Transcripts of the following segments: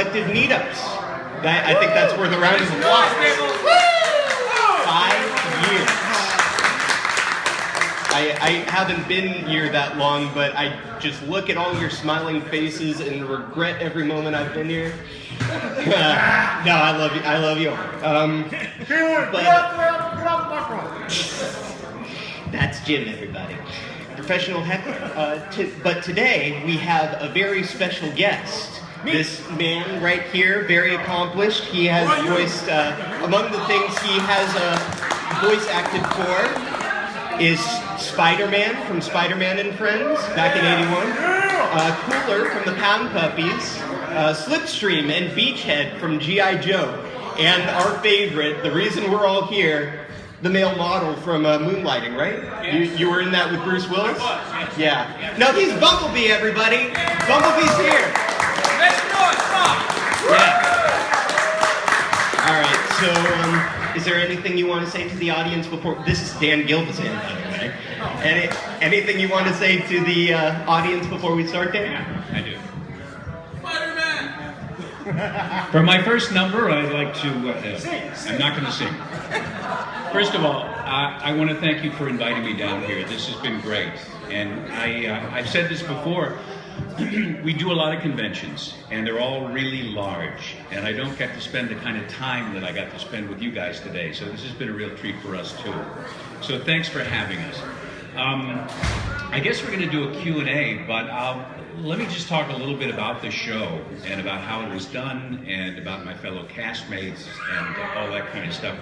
collective meetups. I think that's worth a round of applause. 5 years. I haven't been here that long, but I just look at all your smiling faces and regret every moment I've been here. No, I love you. I love you. That's Jim, everybody. Professional heckler. But today we have a very special guest. This man right here, very accomplished. He has voiced, among the things he has voice acted for is Spider-Man from Spider-Man and Friends back in '81, Cooler from the Pound Puppies, Slipstream and Beachhead from G.I. Joe, and our favorite, the reason we're all here, the male model from Moonlighting, right? Yes. You were in that with Bruce Willis? I was, yes. Yeah. No, he's Bumblebee, everybody. Bumblebee's here. Make some noise, come on. Yeah. All right, so is there anything you want to say to the audience before? This is Dan Gilvezan, by the way. Anything you want to say to the audience before we start, Dan? Yeah, I do. Spider-Man! For my first number, I'd like to... I'm not going to sing. First of all, I want to thank you for inviting me down here. This has been great. And I've said this before. We do a lot of conventions, and they're all really large. And I don't get to spend the kind of time that I got to spend with you guys today. So this has been a real treat for us, too. So thanks for having us. I guess we're going to do a Q&A, but let me just talk a little bit about the show and about how it was done and about my fellow castmates and all that kind of stuff.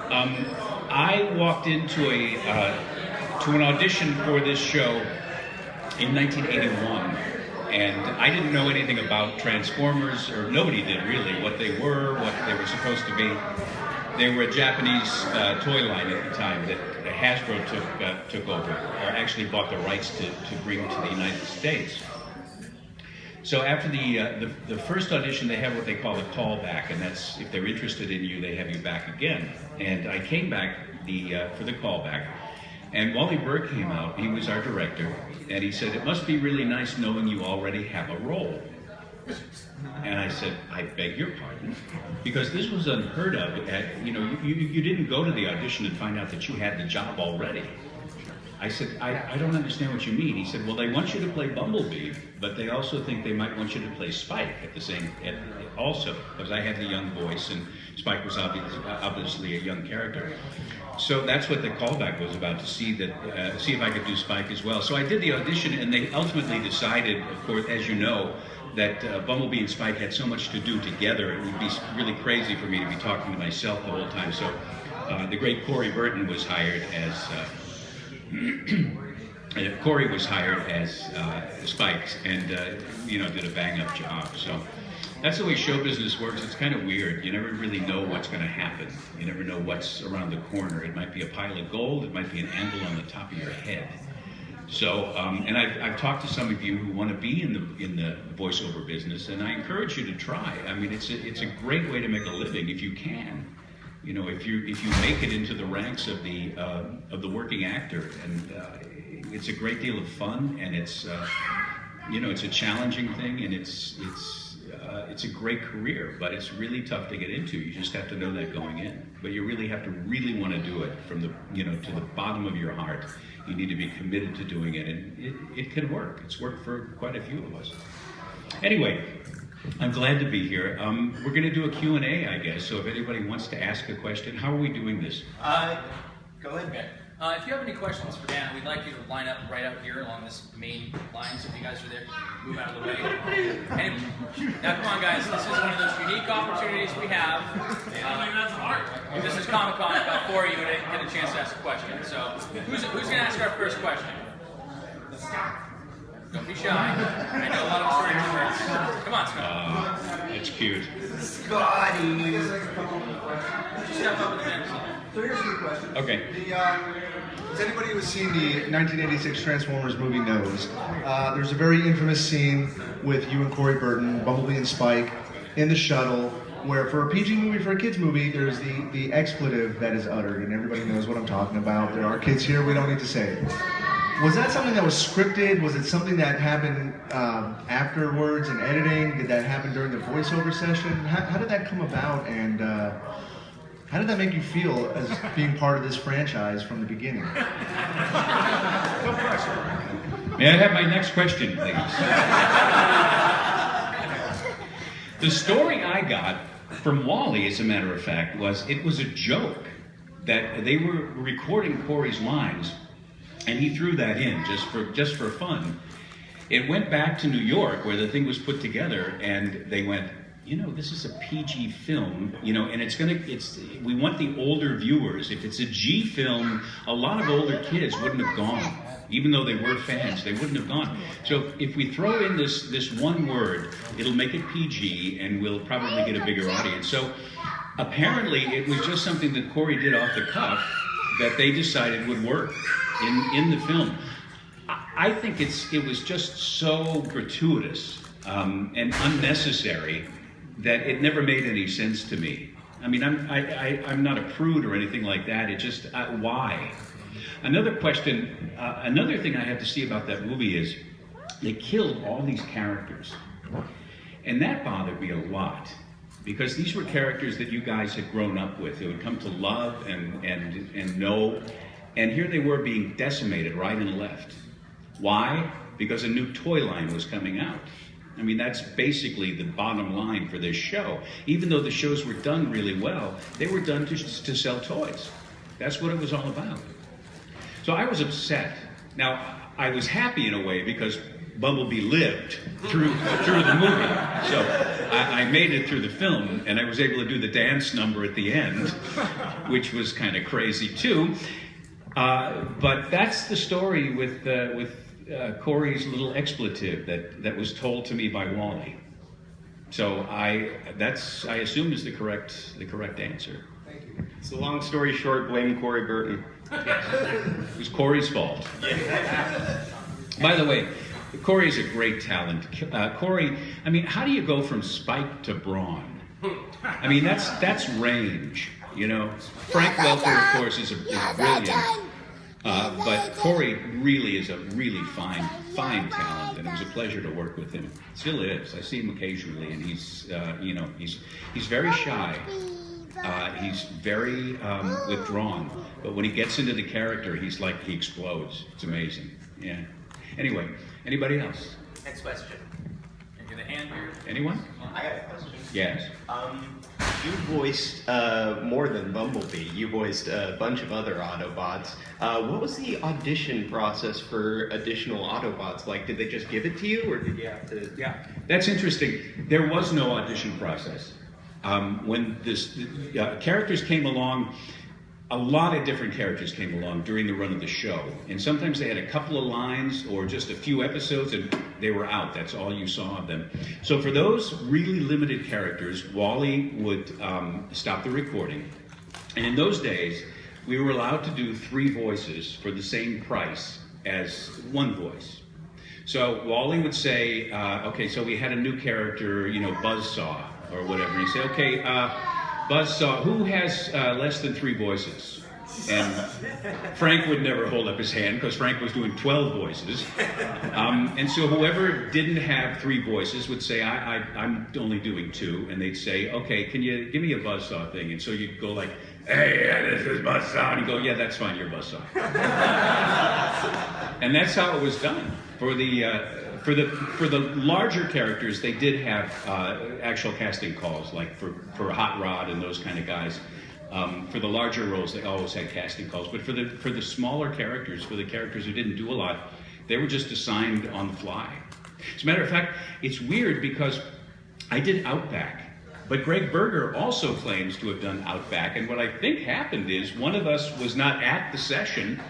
I walked into an audition for this show in 1981, and I didn't know anything about Transformers, or nobody did really, what they were supposed to be. They were a Japanese toy line at the time that Hasbro took over, or actually bought the rights to bring to the United States. So after the first audition, they have what they call a callback, and that's if they're interested in you, they have you back again. And I came back for the callback, and Wally Burr came out. He was our director, and he said, "It must be really nice knowing you already have a role." And I said, "I beg your pardon," because this was unheard of. You didn't go to the audition and find out that you had the job already. I said, I don't understand what you mean. He said, well, they want you to play Bumblebee, but they also think they might want you to play Spike also, because I had the young voice and Spike was obviously a young character. So that's what the callback was about, to see if I could do Spike as well. So I did the audition, and they ultimately decided, of course, as you know, that Bumblebee and Spike had so much to do together, it would be really crazy for me to be talking to myself the whole time. So the great Corey Burton was hired as Spike, and did a bang-up job. So that's the way show business works. It's kind of weird. You never really know what's going to happen. You never know what's around the corner. It might be a pile of gold. It might be an anvil on the top of your head. So, and I've talked to some of you who want to be in the voiceover business, and I encourage you to try. I mean, it's a great way to make a living if you can. You know, if you make it into the ranks of the working actor, and it's a great deal of fun, and it's it's a challenging thing, and it's a great career, but it's really tough to get into. You just have to know that going in, but you really have to really want to do it from the to the bottom of your heart. You need to be committed to doing it, and it can work. It's worked for quite a few of us. Anyway, I'm glad to be here. We're going to do a Q&A, I guess, so if anybody wants to ask a question, how are we doing this? Go ahead, Ben. If you have any questions for Dan, we'd like you to line up right out here along this main line, so if you guys are there, move out of the way. And now, come on, guys, this is one of those unique opportunities we have. This is Comic-Con, about 4 of you didn't get a chance to ask a question. So, who's going to ask our first question? Don't be shy. I know a lot of us are introverts. Come on, Scott. It's cute. Scotty! Just step up to the bench. So here's a good question. Okay. Does anybody who's seen the 1986 Transformers movie knows there's a very infamous scene with you and Corey Burton, Bumblebee and Spike, in the shuttle, where for a PG movie, for a kids movie, there's the expletive that is uttered, and everybody knows what I'm talking about. There are kids here, we don't need to say it. Was that something that was scripted? Was it something that happened afterwards in editing? Did that happen during the voiceover session? How did that come about, and how did that make you feel as being part of this franchise from the beginning? No pressure. May I have my next question, please? The story I got from Wally, as a matter of fact, was it was a joke that they were recording Corey's lines, and he threw that in just for fun. It went back to New York where the thing was put together, and they went, you know, this is a PG film, you know, and we want the older viewers. If it's a G film, a lot of older kids wouldn't have gone. Even though they were fans, they wouldn't have gone. So if we throw in this one word, it'll make it PG, and we'll probably get a bigger audience. So apparently it was just something that Corey did off the cuff that they decided would work in the film. I think it was just so gratuitous and unnecessary that it never made any sense to me. I mean, I'm not a prude or anything like that. It just, why? Another question, another thing I have to see about that movie is they killed all these characters. And that bothered me a lot, because these were characters that you guys had grown up with. They would come to love and know. And here they were being decimated right and left. Why? Because a new toy line was coming out. I mean, that's basically the bottom line for this show. Even though the shows were done really well, they were done to sell toys. That's what it was all about. So I was upset. Now, I was happy in a way because Bumblebee lived through the movie. So I made it through the film, and I was able to do the dance number at the end, which was kind of crazy too. But that's the story with Corey's little expletive that was told to me by Wally. So I assume is the correct answer. Thank you. So long story short, blame Corey Burton. It was Corey's fault. Yeah. By the way, Corey's a great talent. Corey, I mean, how do you go from Spike to Brawn? I mean, that's range, you know. Frank Welker, of course, is brilliant. But Corey really is a really fine talent, and it was a pleasure to work with him. Still is. I see him occasionally, and he's very shy. He's very withdrawn, but when he gets into the character, he explodes. It's amazing. Yeah. Anyway, anybody else? Next question. Can I get a hand here? Anyone? I got a question. Yes. You voiced more than Bumblebee. You voiced a bunch of other Autobots. What was the audition process for additional Autobots like? Did they just give it to you, or did you have to? Yeah, that's interesting. There was no audition process. When characters came along, a lot of different characters came along during the run of the show. And sometimes they had a couple of lines or just a few episodes and they were out. That's all you saw of them. So for those really limited characters, Wally would stop the recording. And in those days, we were allowed to do 3 voices for the same price as 1 voice. So Wally would say, okay, so we had a new character, you know, Buzzsaw or whatever. And he'd say, okay, Buzzsaw, who has less than 3 voices? And Frank would never hold up his hand because Frank was doing 12 voices. And so whoever didn't have 3 voices would say, I'm only doing 2. And they'd say, okay, can you give me a Buzzsaw thing? And so you'd go like, hey, yeah, this is Buzzsaw. And you go, yeah, that's fine, you're Buzzsaw. And that's how it was done. For the larger characters, they did have actual casting calls, like for Hot Rod and those kind of guys. For the larger roles, they always had casting calls. But for the smaller characters, for the characters who didn't do a lot, they were just assigned on the fly. As a matter of fact, it's weird because I did Outback, but Greg Berger also claims to have done Outback. And what I think happened is one of us was not at the session.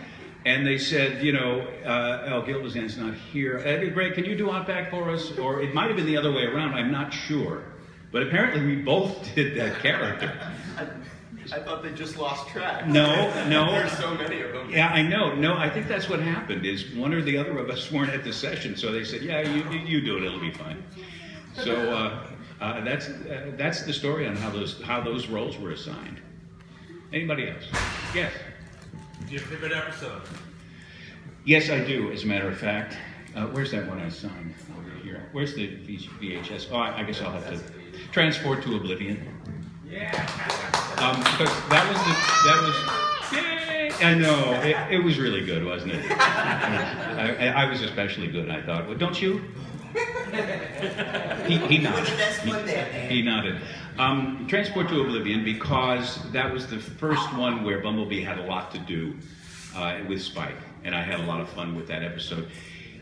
And they said, you know, Gilvezan's not here. Greg, can you do Outback for us? Or it might have been the other way around, I'm not sure. But apparently we both did that character. I thought they just lost track. No. There's so many of them. Yeah, I know. No, I think that's what happened, is one or the other of us weren't at the session. So they said, yeah, you do it, it'll be fine. So that's the story on how those roles were assigned. Anybody else? Yes. Your favorite episode? Yes, I do, as a matter of fact. Where's that one I signed over here? Where's the VHS? Oh, I guess I'll have to transport to Oblivion. Yeah. Because that was, yay! I know, it was really good, wasn't it? I was especially good, I thought. Well, don't you? He nodded. He nodded. Transport to Oblivion, because that was the first one where Bumblebee had a lot to do with Spike, and I had a lot of fun with that episode.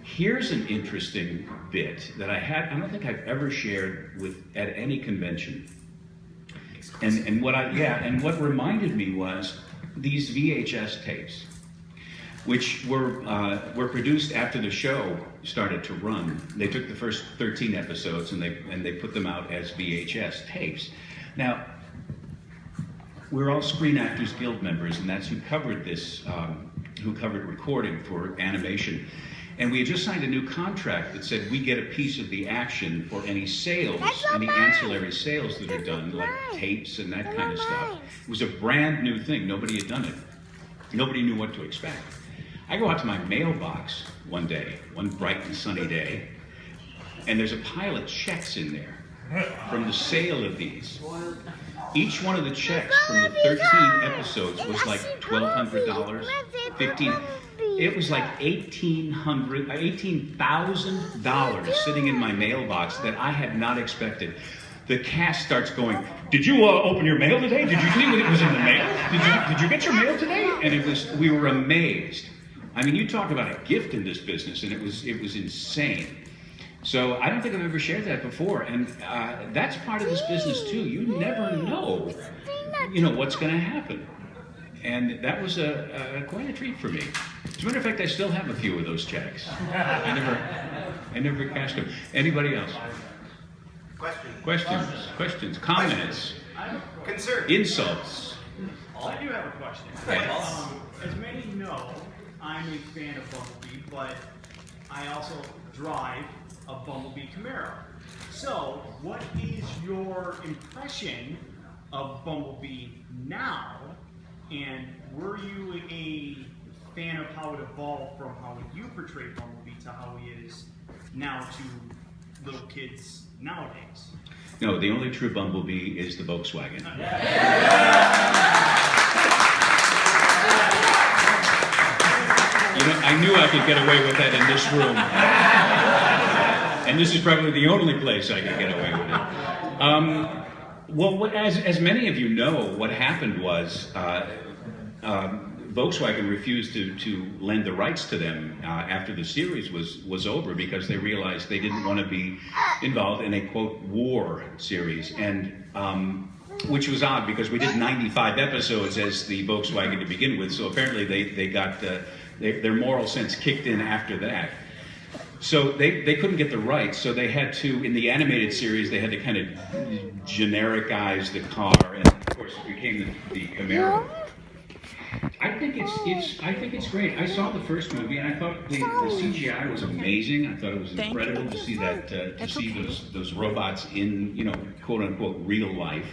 Here's an interesting bit that I don't think I've ever shared at any convention. And what reminded me was these VHS tapes, which were produced after the show started to run. They took the first 13 episodes and they put them out as VHS tapes. Now, we're all Screen Actors Guild members, and that's who covered this, who covered recording for animation. And we had just signed a new contract that said we get a piece of the action for any sales, any ancillary sales that are done, like tapes and that kind of stuff. It was a brand new thing. Nobody had done it. Nobody knew what to expect. I go out to my mailbox one day, one bright and sunny day, and there's a pile of checks in there from the sale of these. Each one of the checks from the 13 episodes was like $1,200, $1,500. It was like $18,000 sitting in my mailbox that I had not expected. The cast starts going, "Did you open your mail today? Did you see what was in the mail? Did you get your mail today?" And we were amazed. I mean, you talk about a gift in this business, and it was insane. So I don't think I've ever shared that before, and that's part of this business too. You never know, what's going to happen. And that was quite a treat for me. As a matter of fact, I still have a few of those checks. I never cashed them. Anybody else? Questions, comments, Concern. Insults. I do have a question. Yes. As many know, I'm a fan of Bumblebee, but I also drive a Bumblebee Camaro. So, what is your impression of Bumblebee now? And were you a fan of how it evolved from how you portrayed Bumblebee to how he is now to little kids nowadays? No, the only true Bumblebee is the Volkswagen. I knew I could get away with that in this room. And this is probably the only place I could get away with it. Well, as many of you know, what happened was Volkswagen refused to lend the rights to them after the series was over, because they realized they didn't want to be involved in a, quote, war series, and which was odd because we did 95 episodes as the Volkswagen to begin with, so apparently they got their moral sense kicked in after that. So they couldn't get the rights, so they had to, in the animated series, they had to kind of genericize the car, and of course it became the Camaro. I think it's great. I saw the first movie and I thought the CGI was amazing. I thought it was incredible to see that those robots in quote unquote real life.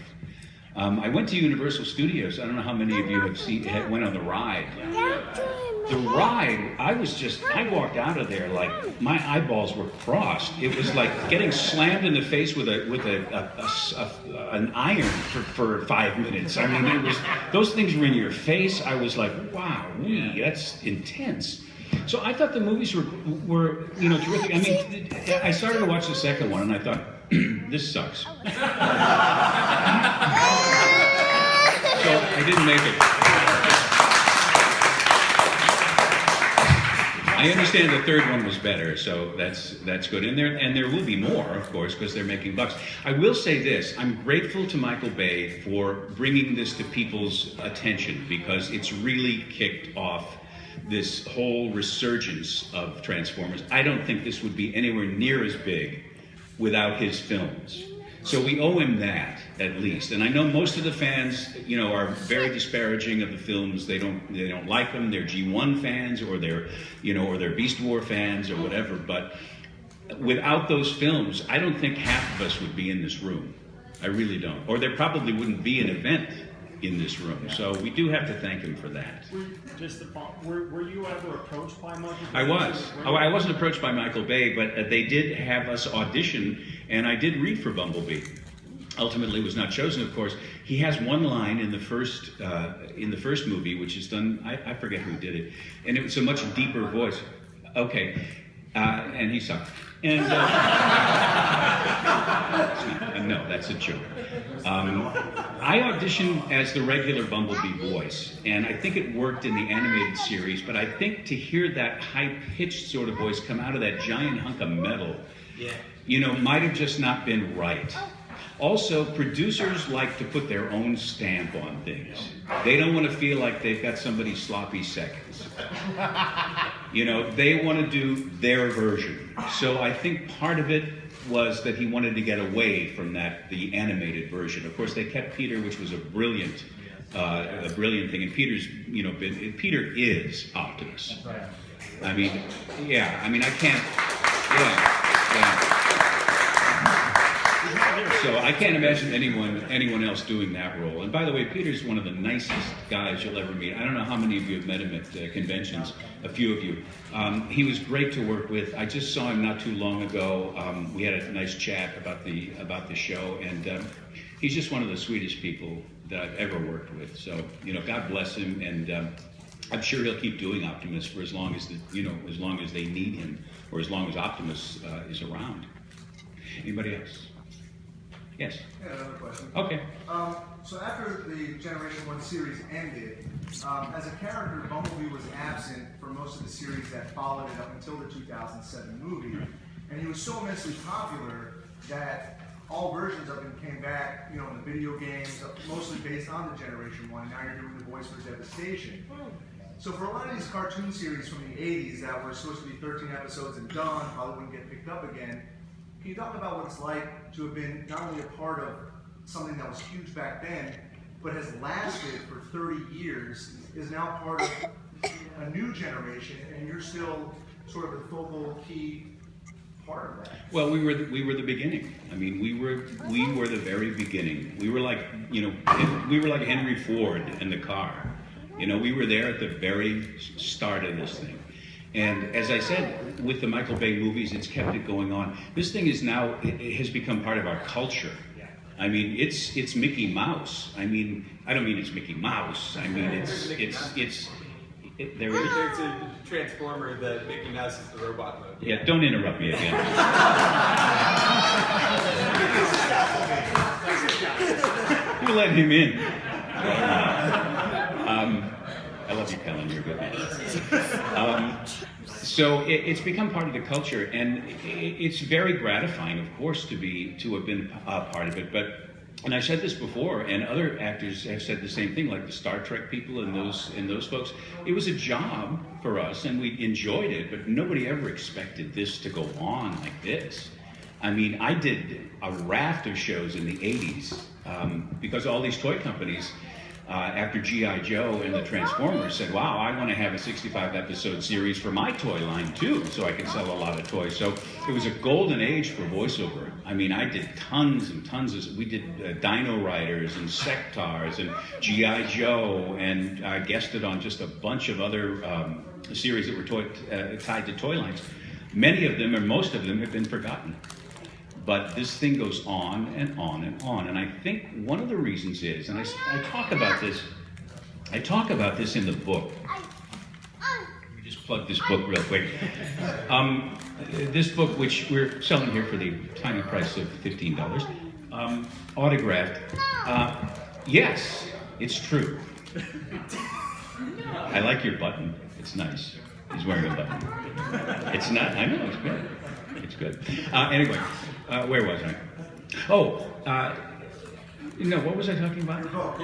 I went to Universal Studios. I don't know how many of you went on the ride. The ride, I walked out of there like my eyeballs were crossed. It was like getting slammed in the face with an iron for 5 minutes. I mean, those things were in your face. I was like, wow, that's intense. So I thought the movies were terrific. I mean, I started to watch the second one and I thought, this sucks. So I didn't make it. I understand the third one was better, so that's good. And there will be more, of course, because they're making bucks. I will say this: I'm grateful to Michael Bay for bringing this to people's attention, because it's really kicked off this whole resurgence of Transformers. I don't think this would be anywhere near as big without his films. So we owe him that, at least. And I know most of the fans, are very disparaging of the films. They don't like them. They're G1 fans, or they're Beast War fans, or whatever. But without those films, I don't think half of us would be in this room. I really don't. Or there probably wouldn't be an event in this room. So we do have to thank him for that. Were you ever approached by Michael Bay? I was. I wasn't approached by Michael Bay, but they did have us audition, and I did read for Bumblebee. Ultimately was not chosen, of course. He has one line in the first movie, which is done, I forget who did it, and it was a much deeper voice. Okay, and he sucked. And no, that's a joke. I auditioned as the regular Bumblebee voice, and I think it worked in the animated series, but I think to hear that high-pitched sort of voice come out of that giant hunk of metal, might have just not been right. Also, producers like to put their own stamp on things. They don't want to feel like they've got somebody's sloppy seconds. They want to do their version. So I think part of it was that he wanted to get away from the animated version. Of course, they kept Peter, which was a brilliant thing. And Peter is Optimus. I mean, I can't, So I can't imagine anyone else doing that role. And by the way, Peter's one of the nicest guys you'll ever meet. I don't know how many of you have met him at conventions. A few of you. He was great to work with. I just saw him not too long ago. We had a nice chat about the show, and he's just one of the sweetest people that I've ever worked with. So God bless him, and I'm sure he'll keep doing Optimus for as long as as long as they need him, or as long as Optimus is around. Anybody else? Yes. Yeah, another question. Okay. So after the Generation 1 series ended, as a character, Bumblebee was absent for most of the series that followed it up until the 2007 movie, and he was so immensely popular that all versions of him came back, in the video games, mostly based on the Generation 1, and now you're doing the voice for Devastation. So for a lot of these cartoon series from the 80s that were supposed to be 13 episodes and done, probably wouldn't get picked up again, can you talk about what it's like to have been not only a part of something that was huge back then, but has lasted for 30 years, is now part of a new generation, and you're still sort of a focal key part of that? Well, we were the beginning. I mean, we were the very beginning. We were like Henry Ford in the car. We were there at the very start of this thing. And as I said, with the Michael Bay movies, it's kept it going on. This thing is now, it has become part of our culture. I mean, it's Mickey Mouse. I mean, I don't mean it's Mickey Mouse. I mean, there's a Transformer that Mickey Mouse is the robot mode. Yeah, don't interrupt me again. You let him in. I love you, Kellen. You're a good man. So it's become part of the culture, and it's very gratifying, of course, to have been a part of it. And I said this before, and other actors have said the same thing, like the Star Trek people and those folks. It was a job for us, and we enjoyed it, but nobody ever expected this to go on like this. I mean, I did a raft of shows in the 80s because all these toy companies, after G.I. Joe and the Transformers, said, wow, I want to have a 65-episode series for my toy line, too, so I can sell a lot of toys. So it was a golden age for voiceover. I mean, I did tons and tons of, we did Dino Riders and Sectars and G.I. Joe, and I guested on just a bunch of other series that were tied to toy lines. Many of them, or most of them, have been forgotten. But this thing goes on and on and on. And I think one of the reasons is, and I talk about this in the book. Let me just plug this book real quick. This book, which we're selling here for the tiny price of $15, autographed. Yes, it's true. I like your button. It's nice. He's wearing a button. It's not, I know, it's good. It's good. Anyway, where was I? Oh, no, what was I talking about? Oh,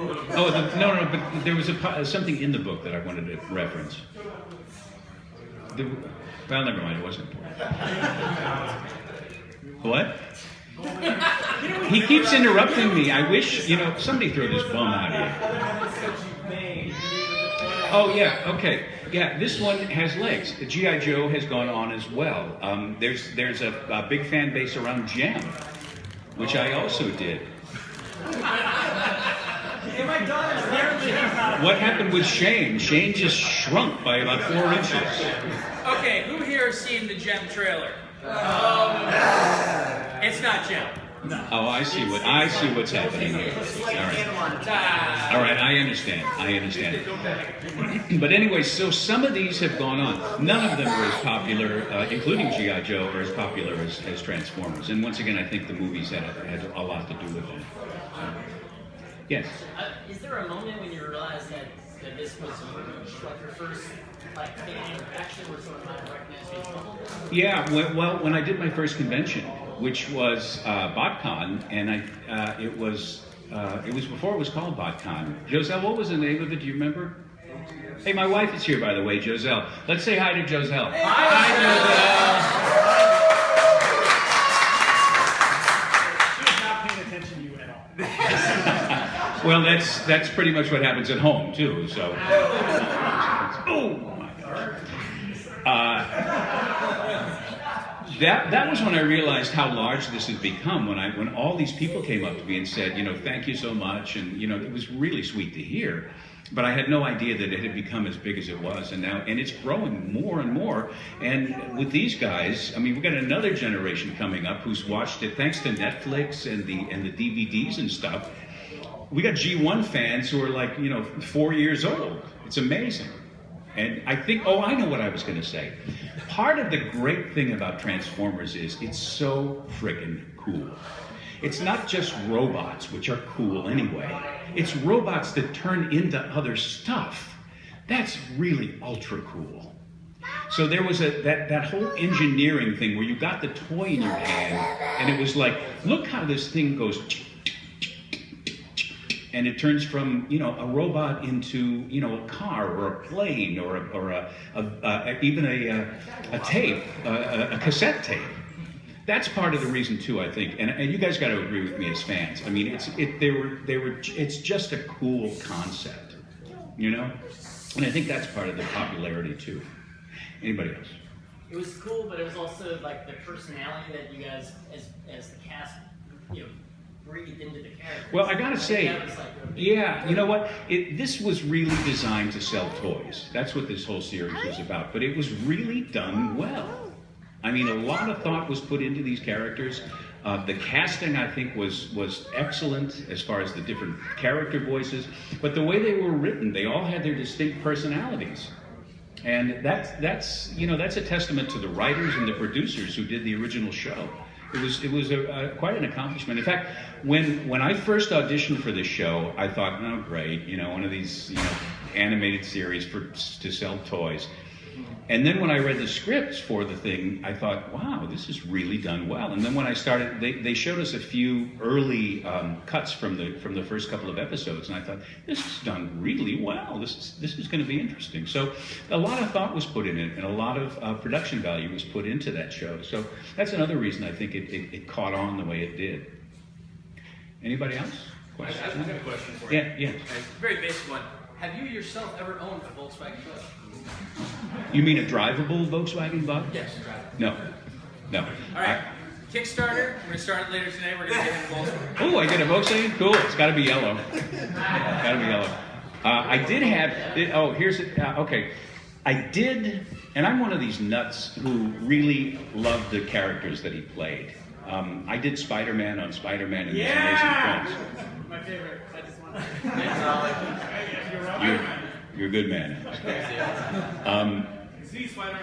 no, but there was something in the book that I wanted to reference. Well, never mind, it wasn't important. What? He keeps interrupting me. I wish, somebody throw this bum out here. Oh, yeah, okay. Yeah, this one has legs. G.I. Joe has gone on as well. There's a big fan base around Gem, which I also did. my daughter's apparently he's not. What happened with Shane? Shane just shrunk by about 4 inches. Okay, who here has seen the Gem trailer? It's not Gem. No. Oh, I see what's happening here. All right, I understand. But anyway, so some of these have gone on. None of them were as popular, including G.I. Joe, are as popular as Transformers. And once again, I think the movies had a lot to do with that. Yes. Is there a moment when you realized that this was like your first fan interaction where someone might recognize you as Bumblebee? Yeah, well, when I did my first convention, which was BotCon, and it was before it was called BotCon. Joselle, what was the name of it? Do you remember? Hey, my wife is here, by the way, Joselle. Let's say hi to Joselle. Hi, She was not paying attention to you at all. Joselle. Well, that's pretty much what happens at home too. So, oh my gosh. That was when I realized how large this had become. When all these people came up to me and said, thank you so much, and it was really sweet to hear. But I had no idea that it had become as big as it was, and it's growing more and more. And with these guys, I mean, we've got another generation coming up who's watched it thanks to Netflix and the DVDs and stuff. We got G1 fans who are like 4 years old. It's amazing. And I think, I know what I was going to say. Part of the great thing about Transformers is it's so friggin' cool. It's not just robots, which are cool anyway. It's robots that turn into other stuff. That's really ultra cool. So there was that whole engineering thing where you got the toy in your hand, and it was like, look how this thing goes, and it turns from a robot into a car or a plane or even a tape, a cassette tape. That's part of the reason too, I think, and you guys got to agree with me as fans. I mean, it's just a cool concept, and I think that's part of the popularity too. Anybody else? It was cool, but it was also like the personality that you guys, as the cast, breathed into the character. Well, I gotta say, yeah, you know what? This was really designed to sell toys. That's what this whole series was about. But it was really done well. I mean, a lot of thought was put into these characters. The casting, I think, was excellent as far as the different character voices. But the way they were written, they all had their distinct personalities. And that's a testament to the writers and the producers who did the original show. It was quite an accomplishment. In fact, when I first auditioned for this show, I thought, oh great, one of these animated series to sell toys. And then when I read the scripts for the thing, I thought, wow, this is really done well. And then when I started, they showed us a few early cuts from the first couple of episodes, and I thought, this is done really well. This is going to be interesting. So a lot of thought was put in it, and a lot of production value was put into that show. So that's another reason I think it caught on the way it did. Anybody else? Questions? I have a question for you. Yeah. Very basic one. Have you yourself ever owned a Volkswagen bus? You mean a drivable Volkswagen bus? Yes, drivable. No. All right. Kickstarter. We're going to start it later today. We're going to get him a Volkswagen. Oh, I get a Volkswagen? Cool. It's got to be yellow. I did have. Okay. I did, and I'm one of these nuts who really loved the characters that he played. I did Spider-Man on Spider-Man and His Amazing Friends. My favorite. I just want You're a good man.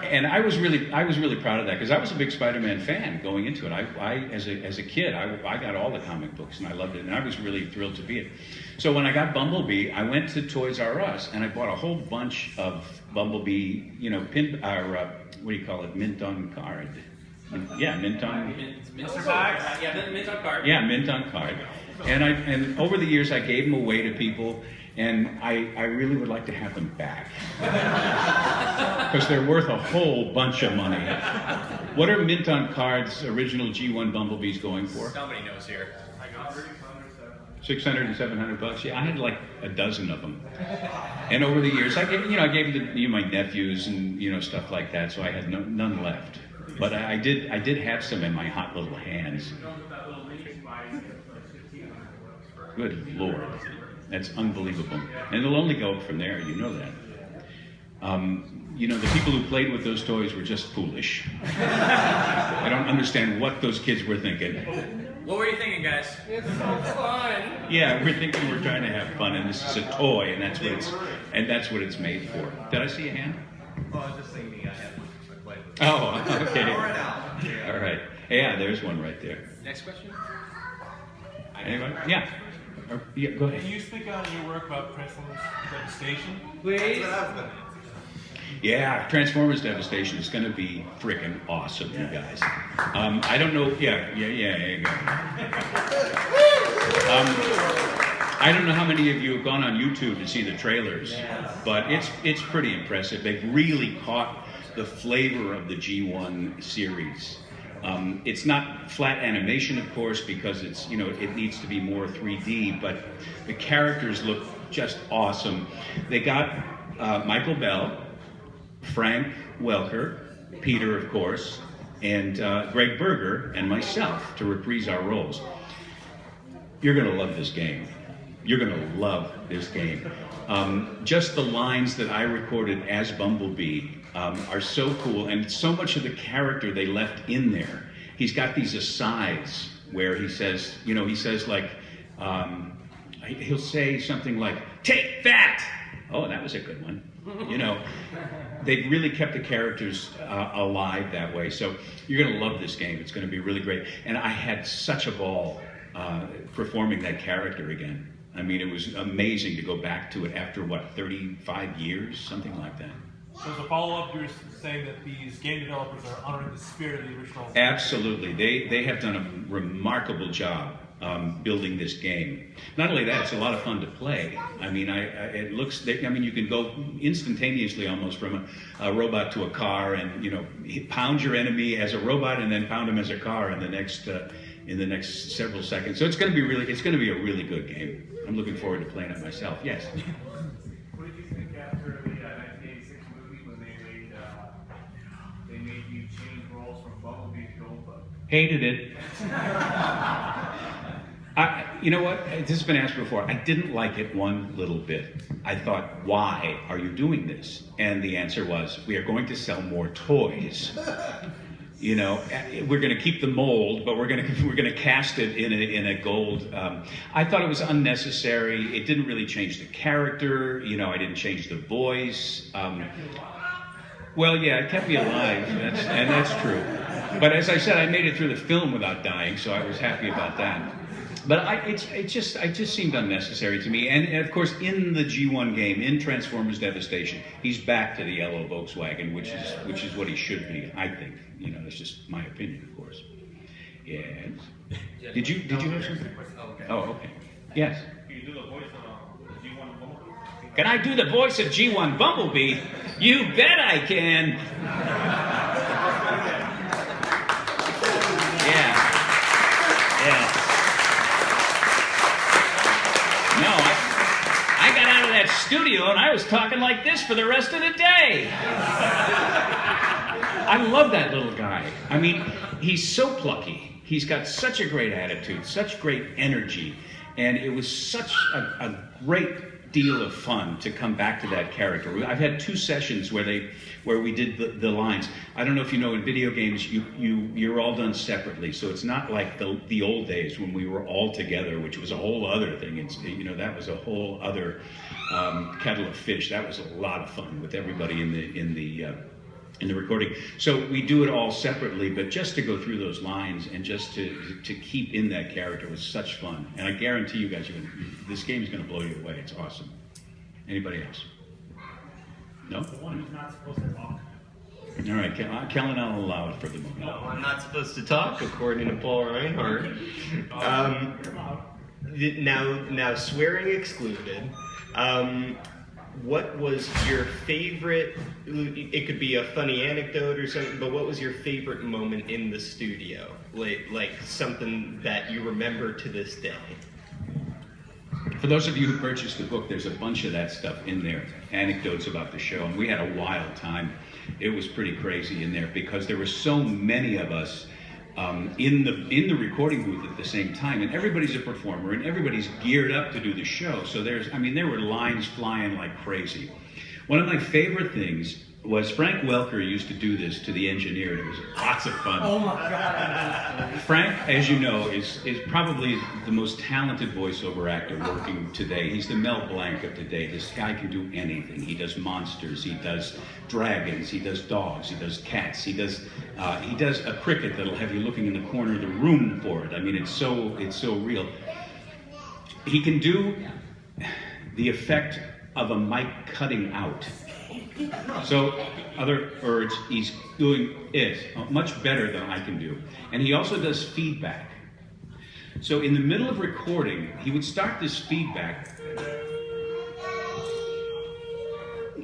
And I was really proud of that because I was a big Spider-Man fan going into it. I as a kid, I got all the comic books and I loved it, and I was really thrilled to be it. So when I got Bumblebee, I went to Toys R Us and I bought a whole bunch of Bumblebee, what do you call it, mint on card. Yeah, mint on. Mint on card. Yeah, mint on card. And over the years, I gave them away to people. And I really would like to have them back. Because they're worth a whole bunch of money. What are Mint on Card's original G1 Bumblebees going for? Somebody knows here. 600 and 700 bucks. Yeah, I had like a dozen of them. And over the years, I gave them to my nephews and stuff like that, so I had none left. But I did have some in my hot little hands. Good Lord. That's unbelievable. And it'll only go up from there, you know that. You know, the people who played with those toys were just foolish. I don't understand what those kids were thinking. What were you thinking, guys? It's so fun. Yeah, we're thinking we're trying to have fun, and this is a toy, and that's what it's made for. Did I see a hand? Well, I was just thinking I played with. Oh, okay. All right. Yeah, there's one right there. Next question? Anybody? Yeah. Yeah, go ahead. Can you speak on your work about Transformers Devastation? Please. Yeah, Transformers Devastation is going to be freaking awesome, you guys. I don't know. Yeah. I don't know how many of you have gone on YouTube to see the trailers, but it's pretty impressive. They've really caught the flavor of the G1 series. It's not flat animation, of course, because it's, you know, it needs to be more 3D, but the characters look just awesome. They got Michael Bell, Frank Welker, Peter, of course, and Greg Berger and myself to reprise our roles. You're going to love this game. You're going to love this game. Just the lines that I recorded as Bumblebee are so cool, and so much of the character they left in there. He's got these asides where he says, you know, he says like, he'll say something like, "Take that!" Oh, that was a good one. You know, they've really kept the characters alive that way. So you're going to love this game. It's going to be really great. And I had such a ball performing that character again. I mean, it was amazing to go back to it after, what, 35 years? Something like that. So as a follow-up, you're saying that these game developers are honoring the spirit of the original. Absolutely. They have done a remarkable job building this game. Not only that, it's a lot of fun to play. I mean, it looks, I mean, you can go instantaneously almost from a robot to a car and, you know, pound your enemy as a robot and then pound him as a car in the next several seconds. So it's going to be a really good game. I'm looking forward to playing it myself. Yes. What did you think after the 1986 movie when they made you change roles from Bumblebee to Goldbug? Hated it. You know what? This has been asked before. I didn't like it one little bit. I thought, why are you doing this? And the answer was, we are going to sell more toys. You know, we're going to keep the mold, but we're going to cast it in a gold. I thought it was unnecessary. It didn't really change the character. You know, I didn't change the voice. Well, yeah, it kept me alive, and that's true. But as I said, I made it through the film without dying, so I was happy about that. But it just seemed unnecessary to me. And of course, in the G1 game, in Transformers Devastation, he's back to the yellow Volkswagen, which is what he should be, I think. You know, that's just my opinion, of course. Yes. Did you have something? Oh, okay. Yes. Can you do the voice of G1 Bumblebee? Can I do the voice of G1 Bumblebee? You bet I can. Yeah. No, I got out of that studio and I was talking like this for the rest of the day. I love that little guy. I mean, he's so plucky. He's got such a great attitude, such great energy, and it was such a great deal of fun to come back to that character. I've had 2 sessions where we did the lines. I don't know if you know, in video games you're all done separately, so it's not like the old days when we were all together, which was a whole other thing. It's, you know, that was a whole other kettle of fish. That was a lot of fun with everybody in the recording. So we do it all separately, but just to go through those lines and just to keep in that character was such fun. And I guarantee you guys, this game is going to blow you away. It's awesome. Anybody else? No? The one who's not supposed to talk. All right, Kellen, I'll allow it for the moment. No, I'm not supposed to talk, according to Paul Reinhardt. Now swearing excluded. What was your favorite, it could be a funny anecdote or something, but what was your favorite moment in the studio? Like something that you remember to this day? For those of you who purchased the book, there's a bunch of that stuff in there, anecdotes about the show, and we had a wild time. It was pretty crazy in there because there were so many of us in the recording booth at the same time, and everybody's a performer and everybody's geared up to do the show. So there were lines flying like crazy. One of my favorite things was Frank Welker used to do this to the engineer, and it was lots of fun. Oh my God. Frank, as you know, is probably the most talented voiceover actor working today. He's the Mel Blanc of today. This guy can do anything. He does monsters, he does dragons, he does dogs, he does cats, he does a cricket that'll have you looking in the corner of the room for it. I mean, it's so real. He can do the effect of a mic cutting out. So, other words, he's doing it much better than I can do. And he also does feedback. So in the middle of recording, he would start this feedback,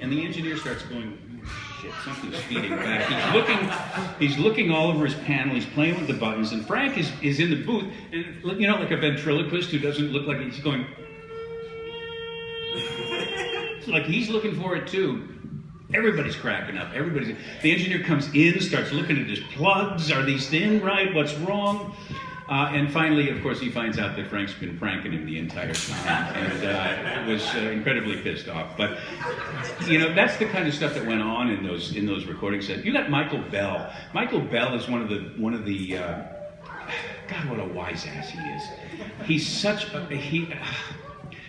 and the engineer starts going, shit, something's feeding back. He's looking all over his panel, he's playing with the buttons, and Frank is in the booth, and you know, like a ventriloquist who doesn't look like he's going, like he's looking for it too. Everybody's cracking up. The engineer comes in, starts looking at his plugs. Are these in right? What's wrong? And finally, of course, he finds out that Frank's been pranking him the entire time, and was incredibly pissed off. But you know, that's the kind of stuff that went on in those recording sets. You got Michael Bell. Michael Bell is one of the God, what a wise ass he is. He's such a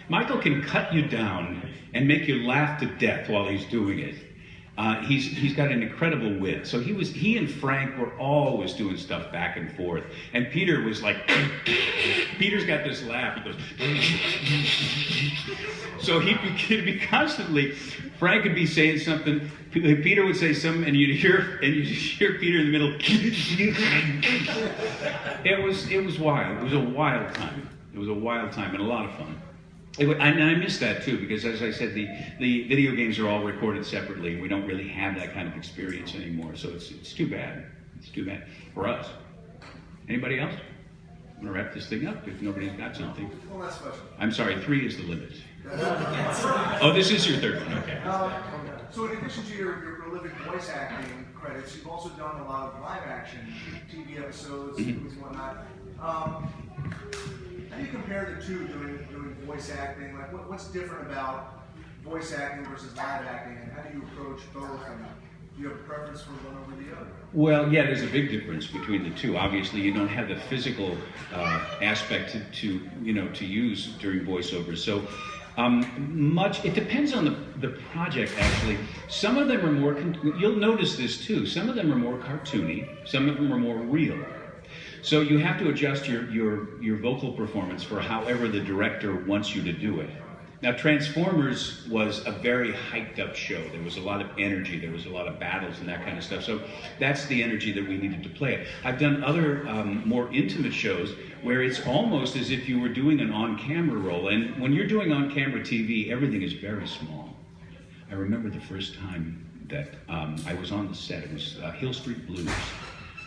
Michael can cut you down and make you laugh to death while he's doing it. He's got an incredible wit. So he and Frank were always doing stuff back and forth. And Peter was like, Peter's got this laugh. He goes, so he'd be constantly, Frank would be saying something, Peter would say something, and you'd hear Peter in the middle. It was wild. It was a wild time. It was a wild time and a lot of fun. And I miss that too, because as I said, the video games are all recorded separately. We don't really have that kind of experience anymore, so it's too bad. It's too bad for us. Anybody else? I'm gonna wrap this thing up if nobody's got something. One last question. I'm sorry, 3 is the limit. Oh, this is your third one, okay. So in addition to your prolific voice acting credits, you've also done a lot of live action TV episodes, movies and whatnot. How do you compare the two, doing voice acting? Like, what's different about voice acting versus live acting, and how do you approach both? And do you have a preference for one over the other? Well, yeah, there's a big difference between the two. Obviously, you don't have the physical aspect to use during voiceovers. So it depends on the project, actually. Some of them are more, you'll notice this too, some of them are more cartoony, some of them are more real. So you have to adjust your vocal performance for however the director wants you to do it. Now, Transformers was a very hyped up show. There was a lot of energy, there was a lot of battles and that kind of stuff. So that's the energy that we needed to play it. I've done other more intimate shows where it's almost as if you were doing an on-camera role. And when you're doing on-camera TV, everything is very small. I remember the first time that I was on the set. It was Hill Street Blues.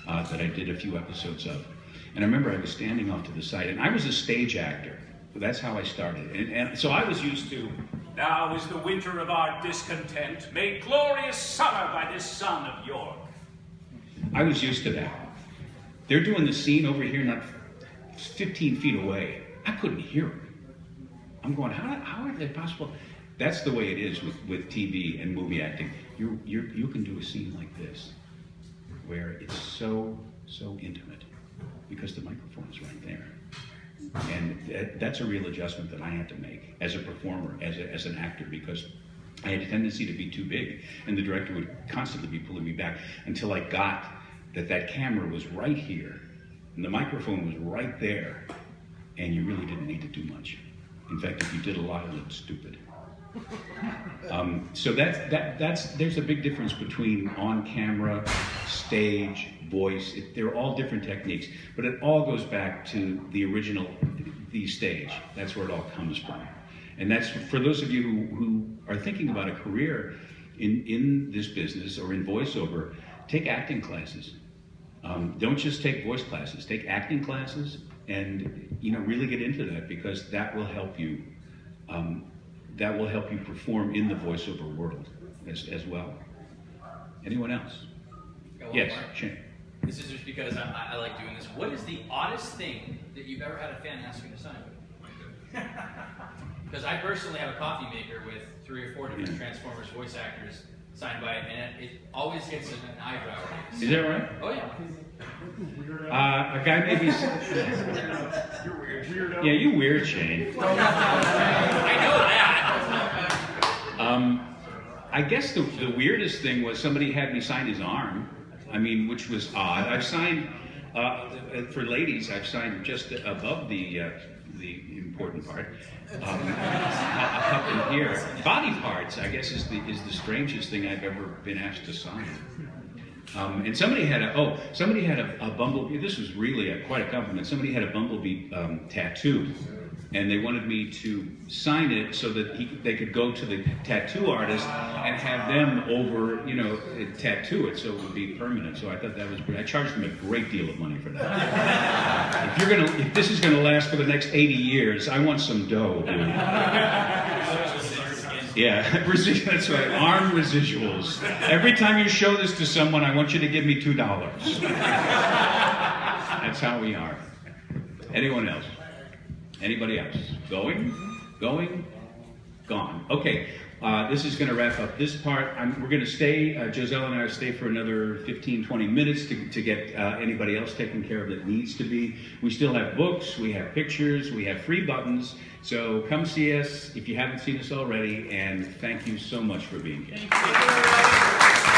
That I did a few episodes of. And I remember I was standing off to the side, and I was a stage actor. So that's how I started. And so I was used to, now is the winter of our discontent, made glorious summer by this son of York. I was used to that. They're doing the scene over here, not 15 feet away. I couldn't hear them. I'm going, how are they possible? That's the way it is with TV and movie acting. You can do a scene like this, where it's so intimate because the microphone is right there. And that's a real adjustment that I had to make as a performer, as an actor, because I had a tendency to be too big, and the director would constantly be pulling me back until I got that camera was right here, and the microphone was right there, and you really didn't need to do much. In fact, if you did a lot, it looked stupid. So there's a big difference between on-camera, stage, voice. They're all different techniques, but it all goes back to the original, the stage. That's where it all comes from. And that's for those of you who are thinking about a career in this business or in voiceover, take acting classes. Don't just take voice classes. Take acting classes, and really get into that, because that will help you. That will help you perform in the voiceover world as well. Anyone else? Yes, Shane. this is just because I like doing this. What is the oddest thing that you've ever had a fan ask you to sign? Because I personally have a coffee maker with 3 or 4 different Transformers voice actors signed by it, and it always gets an eyebrow raise. Is that right? Oh yeah. A guy maybe. You're weird. Yeah, you weird, Shane. I know that. I guess the weirdest thing was somebody had me sign his arm. I mean, which was odd. I've signed for ladies. I've signed just above the important part, up in here. Body parts, I guess, is the strangest thing I've ever been asked to sign. And somebody had a Bumblebee. This was really quite a compliment. Somebody had a Bumblebee tattoo, and they wanted me to sign it so that they could go to the tattoo artist and have them tattoo it so it would be permanent. So I thought that was great. I charged them a great deal of money for that. If this is gonna last for the next 80 years, I want some dough, dude. Yeah, that's right. Arm residuals. Every time you show this to someone, I want you to give me $2. That's how we are. Anyone else? Anybody else? Going? Gone. Okay, this is going to wrap up this part. We're going to stay, Joselle and I will stay for another 15, 20 minutes to get anybody else taken care of that needs to be. We still have books, we have pictures, we have free buttons. So come see us if you haven't seen us already, and thank you so much for being here. Thank you.